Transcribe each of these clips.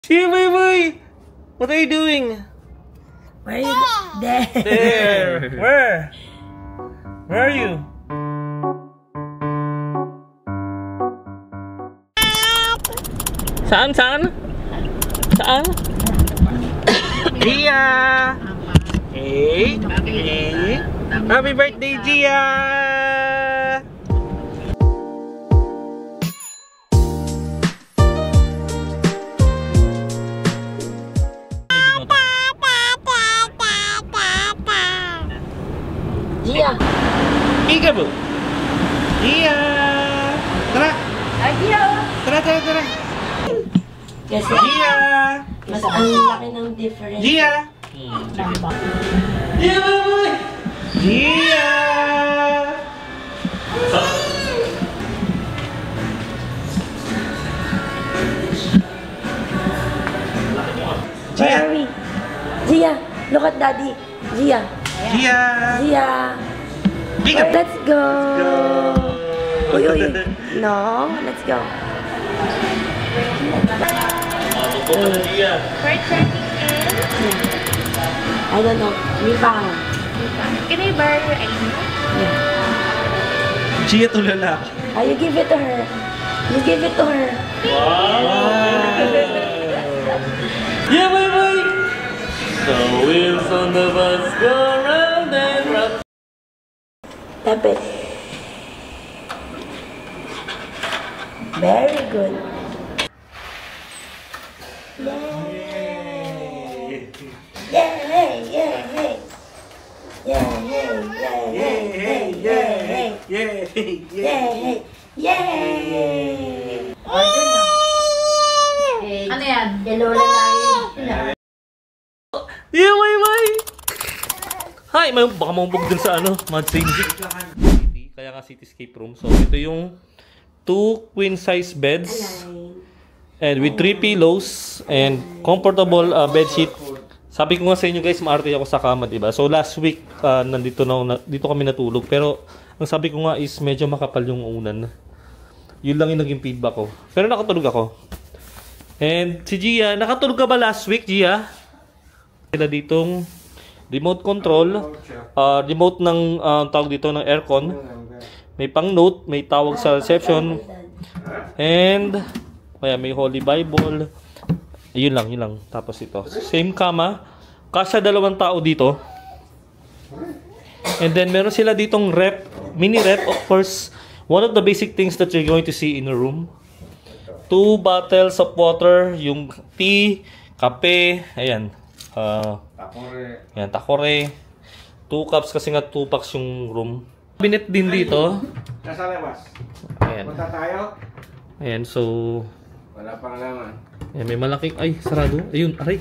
See, boy! What are you doing? Where are you? There. There. Where? Where are you? Saan? Saan? Saan? Gia! Hey! Hey! Happy birthday, Gia! Gia! Peekaboo! Gia! Tara! Ay, Gia! Tara, tara, tara! Kasi Gia! mas ang laki ng difference. Gia! Gia, boy! Gia! Where are we? Gia! Look at Daddy! Gia! Gia! Gia! Peekaboo! Let's go! Uy, uy! No, let's go! Gia! We're checking in. I don't know. Mipang. Can I borrow your ID? Yeah. Gia tulala. Ah, you give it to her. You give it to her. Wow! Yeah, boy! The wheels on the bus go round and round. Tap it. Very good. Yay! Yay! Yay! Yay! Yay! Yay! Yay! Ano yan? Yellow lalaki. Yeah, boy! Hi! Baka mambog dun sa ano, Mad City. Kaya nga Cityscape room. So, ito yung 2 queen size beds. And with 3 pillows and comfortable bedsheet. Sabi ko nga sa inyo guys, maarte ako sa kama, diba? So last week, dito kami natulog. Pero ang sabi ko nga is medyo makapal yung unan. Yun lang yung naging feedback ko. Pero nakatulog ako. And si Gia, nakatulog ka ba last week, Gia? Sila ditong remote control. Remote ng tawag dito ng aircon. May pang note, may tawag sa reception. And kaya may Holy Bible. Yun lang. Tapos ito. Same kama. Kasya 2 tao dito. And then meron sila ditong rep. Mini rep. Of course, one of the basic things that you're going to see in a room. 2 bottles of water. Yung tea, kape. Ayan. Ayan, takore. 2 cups kasi nga 2 packs yung room. Cabinet din dito. Nasa labas. Ayan. Punta tayo. Ayan, so Wala pang laman. ayan, may malaking, ay, sarado. Ayun, aray.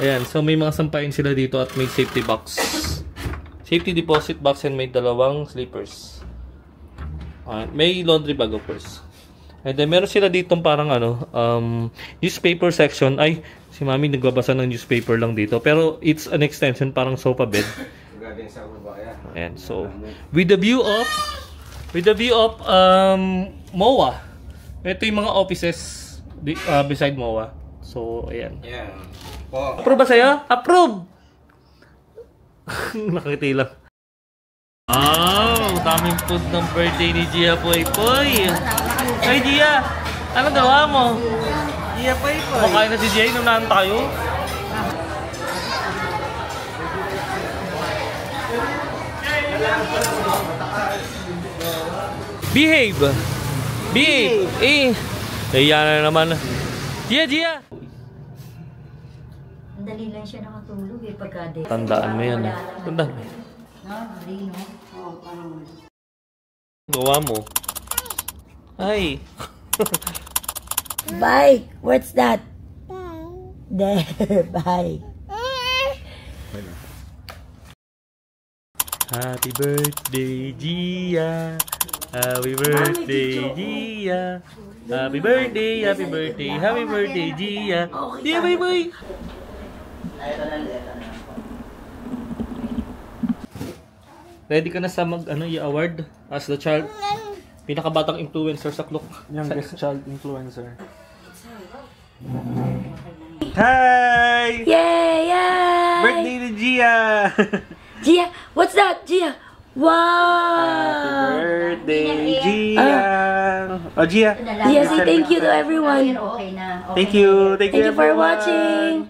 Ayan, so may mga sampain sila dito at may safety box. Safety deposit box and may 2 slippers. Ayan, may laundry bag of course. And then meron sila dito parang newspaper section. Ay, si Mami nagbabasa ng newspaper lang dito. Pero it's an extension, parang sofa bed. Ayan, so with the view of MOA. Ito yung mga offices beside MOA. So, ayan. Yeah. Approve ba sa'yo? Approve! Nakakiti lang. Daming food ng birthday ni Gia Poy Poy. Hey Gia, anong gawa mo? Gia Poy Poy. Kumakain na si Gia, inunahan tayo. Behave! Behave! Ayan na naman. Gia! Dali lang siya nakatulog eh pagka-day. Tandaan mo yan. Tandaan mo yan. Gawa mo. Ay! Bye! What's that? There. Bye. Happy birthday, Gia! Happy birthday, Gia! Happy birthday, Gia! Gia, bye! Ready ka na sa i-award as the child pinakabatang influencer sa Klook? Youngest child influencer. Hi! Yay! Yay! Birthday ni Gia! Gia, what's that? Gia! Wow! Happy birthday, Gia! Oh, Gia. Gia, say thank you to everyone. Okay na. Okay Thank you. Thank you for everyone. watching.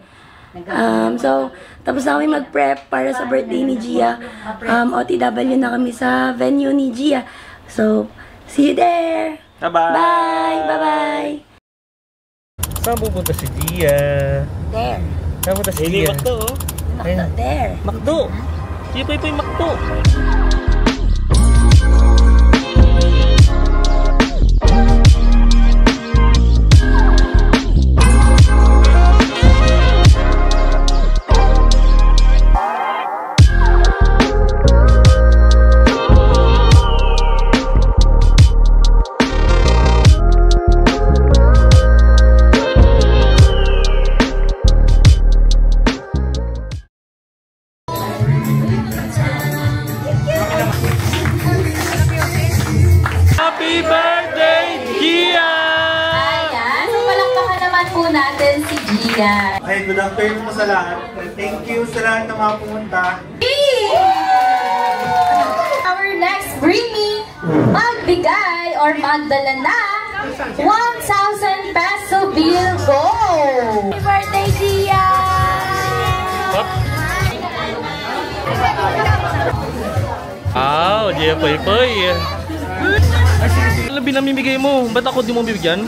So, tapos na kami mag-prep para sa birthday ni Gia. OTW na kami sa venue ni Gia. So, see you there! Bye-bye! Bye! Bye-bye! Saan pupunta si Gia? There. Saan pupunta si Gia? Makdo, there. Makdo! Gia pa yung Makdo! Happy birthday, Gia! Ayan, so palakpakan naman po natin si Gia. Okay, good afternoon po sa lahat. Thank you sa lahat na mga pumunta. Our next Brimmy, magbigay or magdala na 1,000 peso bill go! Happy birthday, Gia! Wow, Gia Poy. Ay, sige. Ano binamimigay mo? Ba't ako di mo bibigyan?